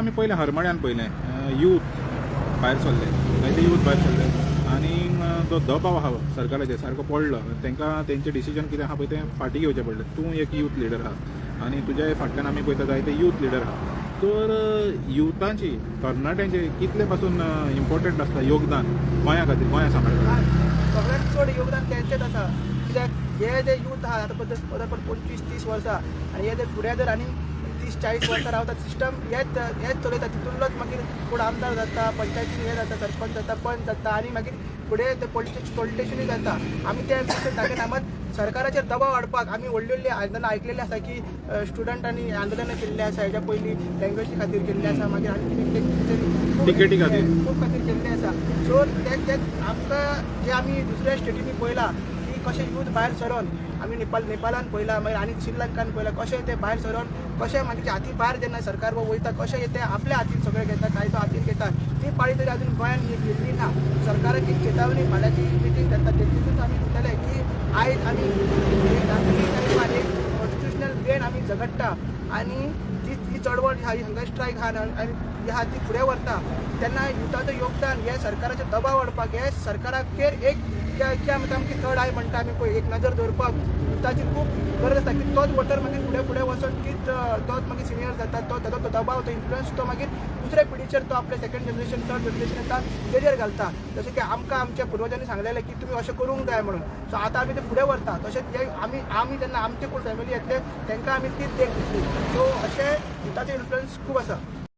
आमी पयलें हरमळ्यान पयलें यूथ भायर सरले, जायते यूथ भायर सरले आनी जो दबाव आहा सरकाराचेर सारको पडलो. तांकां तेंचें डिसिजन कितें आहा पळय तें फाटीं घेवचें पडलें. तूं एक यूथ लिडर आहा आनी तुज्या फाटल्यान आमी पळयता जायते यूथ लिडर आहा. तर युथांची तरणाट्यांचे कितले पासून इम्पॉर्टंट आसता योगदान गोंया खातीर, गोंया सांबाळपाक? सगळ्यांत चड योगदान तेंचेंच आसा. कित्याक हे जे यूथ आहा आतां पद 25-30 वर्सां आनी हे जर फुडें जर आनी 30-40 वर्सां रावतात सिस्टम हेच चलयता. तितूंतलोच मागीर कोण आमदार जाता, पंचायतीन हे जाता, सरपंच जाता, पंच जाता आनी मागीर फुडें ते पॉलिटिशियनूय जाता. आमी ते दाखयना. मात सरकाराचेर दबाव हाडपाक आमी व्हडली व्हडली आयदनां आयकलेली आसा की स्टुडंटांनी आंदोलनां केल्लीं आसा. हेज्या पयलीं लँग्वेजी खातीर केल्ली आसा, मागीर आनी टिकेटी खातीर खूब खातीर केल्ली आसा. सो तेच आमकां जे आमी दुसऱ्या स्टेटींनी पळयलां की कशें यूथ भायर सरोन आमी नेपाळान पळयलां, मागीर आनी श्रीलंकान पळयलां कशें ते भायर सरोन कशें मागीर हाती भायर जेन्ना सरकार वयता कशें ते आपल्या हातीन सगळें घेता, कायदो हातीन घेता. ती पाळी तरी अजून गोंयान येयल्ली ना. सरकाराक एक चेतावणी फाल्यांची मिटींग जाता तेतूंतूच आमी म्हणटले की आयज आमी एक कॉन्स्टिट्युशनल बेन आमी झगडटा आनी जी चळवळ आहा ही हंगर स्ट्रायक आहा आनी आहा ती फुडें व्हरता तेन्ना युथाचें योगदान हे सरकाराचे दबाव हाडपाक हे सरकाराचेर एक आमची थर्ड आय म्हणटा आमी पळय एक नजर दवरपाक युथाची खूब गरज आसता की तोच वोटर मागीर फुडें वचून की तोच मागीर सिनियर जाता तो ताजो दबाव तो इन्फ्लुअन्स तो मागीर दुसऱ्या पिढीचेर तो आपल्या second generation third generation career घालता. जशें की आमकां आमच्या पुर्वजांनी सांगलेलें की तुमी अशें करूंक जाय म्हणून. सो आतां आमी ते फुडें व्हरता. तशेंच हे आमी जेन्ना आमचे कोण फॅमिली येतले तांकां आमी तीच देख दितली. सो अशें युथाचें इन्फ्लुअन्स खूब आसा.